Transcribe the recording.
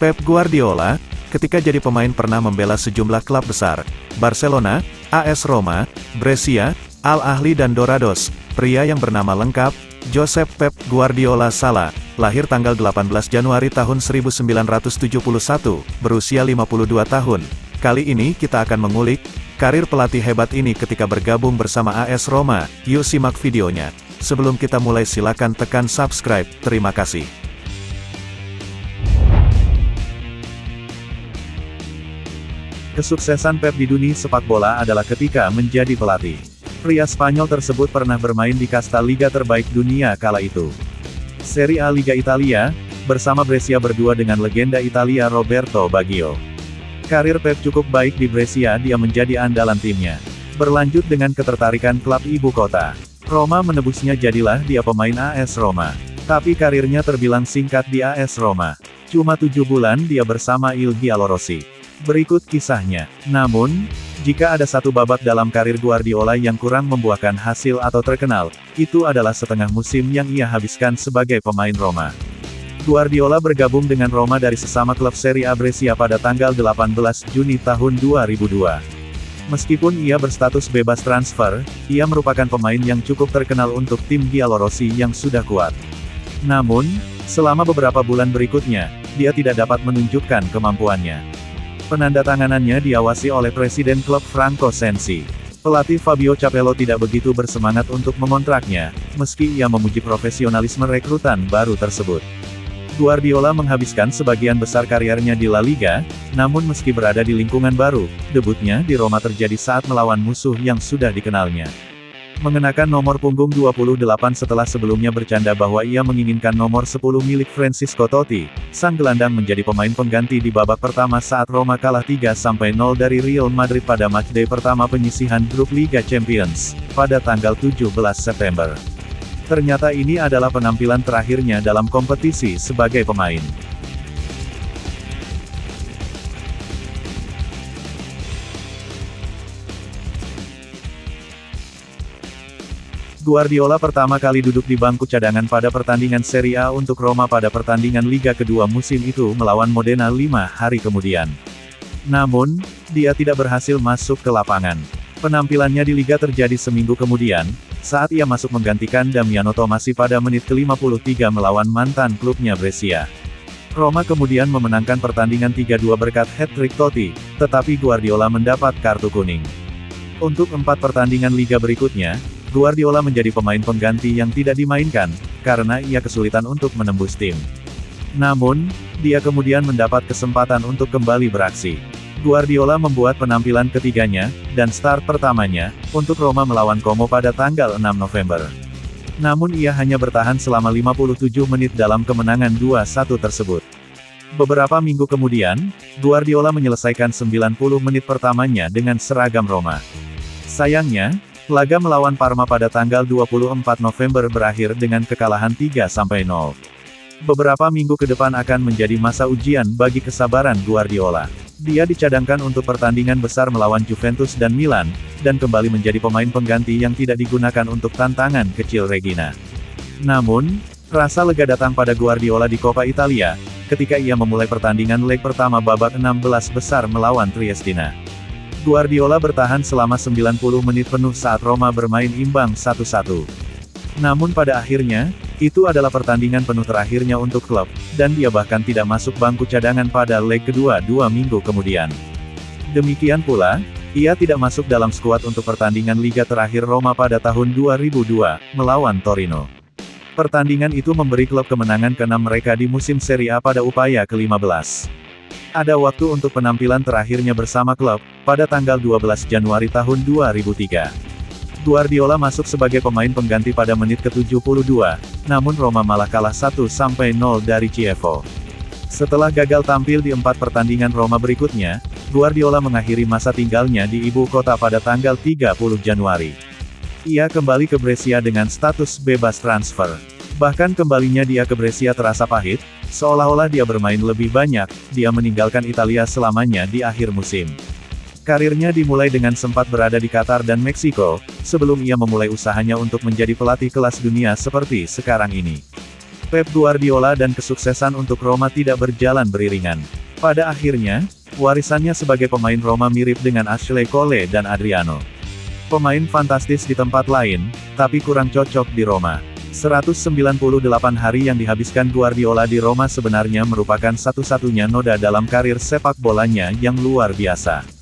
Pep Guardiola, ketika jadi pemain pernah membela sejumlah klub besar, Barcelona, AS Roma, Brescia, Al Ahly dan Dorados. Pria yang bernama lengkap, Josep Pep Guardiola Sala, lahir tanggal 18 Januari tahun 1971, berusia 52 tahun. Kali ini kita akan mengulik karir pelatih hebat ini ketika bergabung bersama AS Roma. Yuk simak videonya. Sebelum kita mulai silakan tekan subscribe, terima kasih. Kesuksesan Pep di dunia sepak bola adalah ketika menjadi pelatih. Pria Spanyol tersebut pernah bermain di kasta liga terbaik dunia kala itu, Serie A Liga Italia, bersama Brescia berdua dengan legenda Italia Roberto Baggio. Karir Pep cukup baik di Brescia, dia menjadi andalan timnya. Berlanjut dengan ketertarikan klub ibu kota, Roma menebusnya, jadilah dia pemain AS Roma. Tapi karirnya terbilang singkat di AS Roma. Cuma 7 bulan dia bersama Il Giallorossi. Berikut kisahnya. Namun, jika ada satu babak dalam karir Guardiola yang kurang membuahkan hasil atau terkenal, itu adalah setengah musim yang ia habiskan sebagai pemain Roma. Guardiola bergabung dengan Roma dari sesama klub Serie A Brescia pada tanggal 18 Juni tahun 2002. Meskipun ia berstatus bebas transfer, ia merupakan pemain yang cukup terkenal untuk tim Giallorossi yang sudah kuat. Namun, selama beberapa bulan berikutnya, dia tidak dapat menunjukkan kemampuannya. Penandatanganannya diawasi oleh Presiden klub Franco Sensi. Pelatih Fabio Capello tidak begitu bersemangat untuk mengontraknya, meski ia memuji profesionalisme rekrutan baru tersebut. Guardiola menghabiskan sebagian besar karirnya di La Liga, namun meski berada di lingkungan baru, debutnya di Roma terjadi saat melawan musuh yang sudah dikenalnya. Mengenakan nomor punggung 28 setelah sebelumnya bercanda bahwa ia menginginkan nomor 10 milik Francisco Totti, sang gelandang menjadi pemain pengganti di babak pertama saat Roma kalah 3-0 dari Real Madrid pada matchday pertama penyisihan grup Liga Champions, pada tanggal 17 September. Ternyata ini adalah penampilan terakhirnya dalam kompetisi sebagai pemain. Guardiola pertama kali duduk di bangku cadangan pada pertandingan Serie A untuk Roma pada pertandingan Liga kedua musim itu melawan Modena 5 hari kemudian. Namun, dia tidak berhasil masuk ke lapangan. Penampilannya di Liga terjadi seminggu kemudian, saat ia masuk menggantikan Damiano Tommasi pada menit ke-53 melawan mantan klubnya Brescia. Roma kemudian memenangkan pertandingan 3-2 berkat hat-trick Totti, tetapi Guardiola mendapat kartu kuning. Untuk 4 pertandingan Liga berikutnya, Guardiola menjadi pemain pengganti yang tidak dimainkan, karena ia kesulitan untuk menembus tim. Namun, dia kemudian mendapat kesempatan untuk kembali beraksi. Guardiola membuat penampilan ketiganya, dan start pertamanya, untuk Roma melawan Como pada tanggal 6 November. Namun ia hanya bertahan selama 57 menit dalam kemenangan 2-1 tersebut. Beberapa minggu kemudian, Guardiola menyelesaikan 90 menit pertamanya dengan seragam Roma. Sayangnya, laga melawan Parma pada tanggal 24 November berakhir dengan kekalahan 3-0. Beberapa minggu ke depan akan menjadi masa ujian bagi kesabaran Guardiola. Dia dicadangkan untuk pertandingan besar melawan Juventus dan Milan, dan kembali menjadi pemain pengganti yang tidak digunakan untuk tantangan kecil Regina. Namun, rasa lega datang pada Guardiola di Coppa Italia, ketika ia memulai pertandingan leg pertama babak 16 besar melawan Triestina. Guardiola bertahan selama 90 menit penuh saat Roma bermain imbang 1-1. Namun pada akhirnya, itu adalah pertandingan penuh terakhirnya untuk klub, dan dia bahkan tidak masuk bangku cadangan pada leg kedua 2 minggu kemudian. Demikian pula, ia tidak masuk dalam skuad untuk pertandingan Liga terakhir Roma pada tahun 2002, melawan Torino. Pertandingan itu memberi klub kemenangan ke-6 mereka di musim Serie A pada upaya ke-15. Ada waktu untuk penampilan terakhirnya bersama klub, pada tanggal 12 Januari tahun 2003. Guardiola masuk sebagai pemain pengganti pada menit ke-72, namun Roma malah kalah 1-0 dari Chievo. Setelah gagal tampil di 4 pertandingan Roma berikutnya, Guardiola mengakhiri masa tinggalnya di ibu kota pada tanggal 30 Januari. Ia kembali ke Brescia dengan status bebas transfer. Bahkan kembalinya dia ke Brescia terasa pahit, seolah-olah dia bermain lebih banyak, dia meninggalkan Italia selamanya di akhir musim. Karirnya dimulai dengan sempat berada di Qatar dan Meksiko, sebelum ia memulai usahanya untuk menjadi pelatih kelas dunia seperti sekarang ini. Pep Guardiola dan kesuksesan untuk Roma tidak berjalan beriringan. Pada akhirnya, warisannya sebagai pemain Roma mirip dengan Ashley Cole dan Adriano. Pemain fantastis di tempat lain, tapi kurang cocok di Roma. 198 hari yang dihabiskan Guardiola di Roma sebenarnya merupakan satu-satunya noda dalam karir sepak bolanya yang luar biasa.